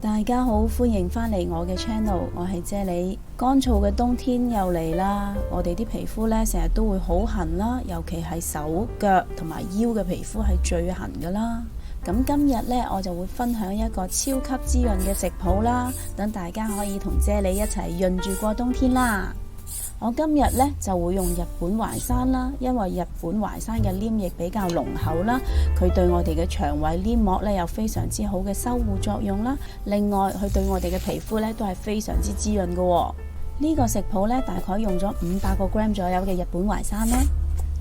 大家好，歡迎返嚟我嘅 channel， 我係啫喱。乾燥嘅冬天又嚟啦，我哋啲皮膚呢成日都會好痕啦，尤其係手腳同埋腰嘅皮膚係最痕噶啦。咁今日呢，我就會分享一個超級滋潤嘅食譜啦，等大家可以同啫喱一齊潤住過冬天啦。我今日呢就會用日本淮山啦，因為日本淮山嘅黏液比較濃厚啦，佢對我哋嘅腸胃黏膜呢有非常之好嘅修護作用啦。另外，佢對我哋嘅皮膚呢都係非常之滋潤嘅。呢個食譜呢大概用咗500個 gram 左右嘅日本淮山呢。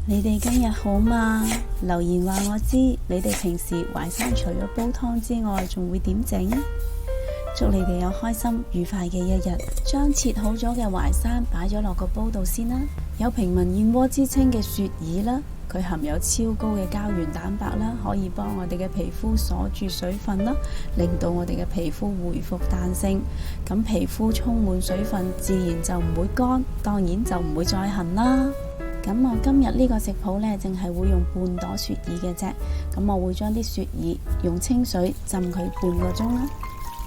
你哋今日好嗎？留言話我知，你哋平時淮山除咗煲湯之外，仲會點整？祝你哋有開心愉快嘅一日。將切好咗嘅淮山擺咗落個煲度先啦。有平民燕窩之稱嘅雪耳啦，佢含有超高嘅膠原蛋白啦，可以幫我哋嘅皮膚鎖住水分啦，令到我哋嘅皮膚恢復彈性。咁皮膚充滿水分，自然就唔會乾，當然就唔會再痕啦。咁我今日呢個食譜呢，淨係會用半朵雪耳嘅啫。咁我會將啲雪耳用清水浸佢半個鐘啦。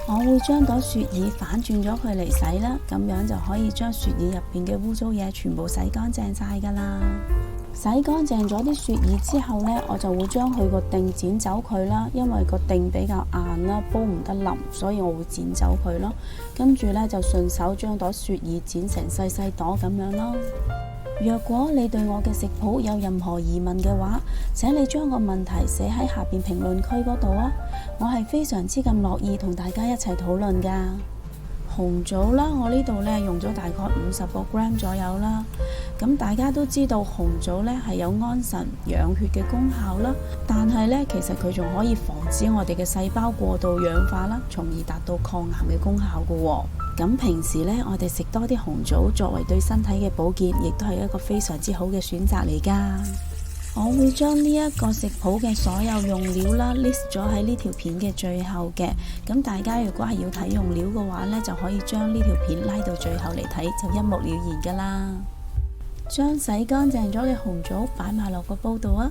我會將朵雪耳反轉咗佢嚟洗啦，咁樣就可以將雪耳入邊嘅污糟嘢全部洗乾淨晒噶啦。洗乾淨咗啲雪耳之後呢，我就會將佢個頂剪走佢啦，因為個頂比較硬啦，煲唔得腍，所以我會剪走佢咯。跟住呢，就順手將朵雪耳剪成細細朵咁樣咯。若果你對我嘅食譜有任何疑問嘅話，請你將個問題寫喺下邊評論區嗰度啊！我係非常之咁樂意同大家一齊討論噶。紅棗啦，我呢度呢用咗大概50個 gram 左右啦。咁大家都知道紅棗呢係有安神養血嘅功效啦，但係呢，其實佢仲可以防止我哋嘅細胞過度氧化啦，從而達到抗癌嘅功效噶喎。咁平時呢，我哋食多啲紅棗作為對身體嘅保健，亦都係一個非常之好嘅選擇嚟噶。我會將呢一個食譜嘅所有用料啦 list 咗喺呢條片嘅最後嘅。咁大家如果係要睇用料嘅話呢，就可以將呢條片拉到最後嚟睇，就一目了然噶啦。將洗乾淨咗嘅紅棗擺埋落個煲度啊。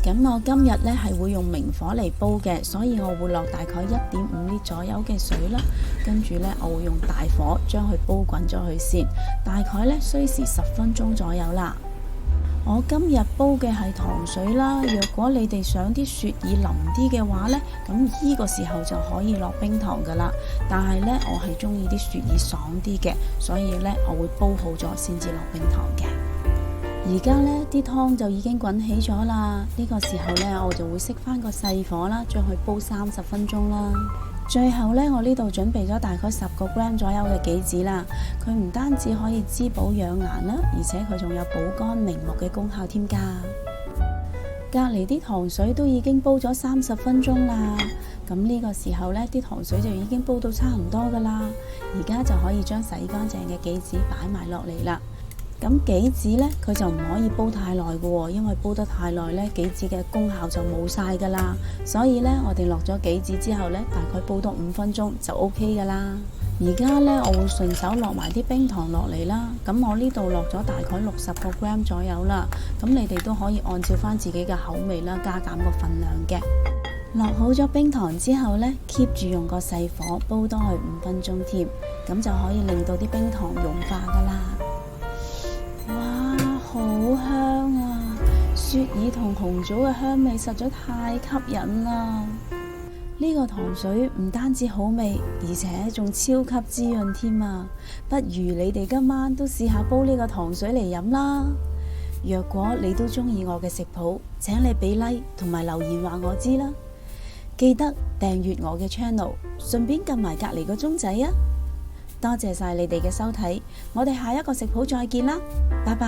咁我今日呢係會用明火嚟煲嘅，所以我會落大概1.5 litre左右嘅水啦。跟住呢，我會用大火將佢煲滾咗佢先，大概呢需時10分鐘左右啦。我今日煲嘅係糖水啦，若果你哋想啲雪耳腍啲嘅話呢，咁呢個時候就可以落冰糖噶啦。但係呢，我係中意啲雪耳爽啲嘅，所以呢，我會煲好咗先至落冰糖嘅。而家呢啲湯就已經滾起咗啦，呢個時候呢，我就會熄翻個細火啦，將佢煲30分鐘啦。最後呢，我呢度準備咗大概10個 gram 左右嘅杞子啦，佢唔單止可以滋補養顏啦，而且佢仲有補肝明目嘅功效添㗎。隔離啲糖水都已經煲咗30分鐘啦，咁呢個時候呢，啲糖水就已經煲到差唔多㗎啦，而家就可以將洗乾淨嘅杞子擺埋落嚟啦。咁杞子呢，佢就唔可以煲太耐嘅喎，因為煲得太耐呢，杞子嘅功效就冇晒噶啦。所以呢，我哋落咗杞子之後呢，大概煲多5分鐘就 OK 噶啦。而家呢，我會順手落埋啲冰糖落嚟啦。咁我呢度落咗大概60個 gram 左右啦。咁你哋都可以按照翻自己嘅口味啦，加減個份量嘅。落好咗冰糖之後呢， keep 住用個細火煲多佢5分鐘添，咁就可以令到啲冰糖融化噶啦。好香啊！雪耳同紅棗嘅香味實在太吸引啦！呢個糖水唔單止好味，而且仲超級滋潤添啊！不如你哋今晚都試下煲呢個糖水嚟飲啦！若果你都中意我嘅食譜，請你俾 like 同埋留言話我知啦！記得訂閱我嘅 channel， 順便撳埋隔籬個鐘仔啊！多謝晒你哋嘅收睇，我哋下一個食譜再見啦，拜拜。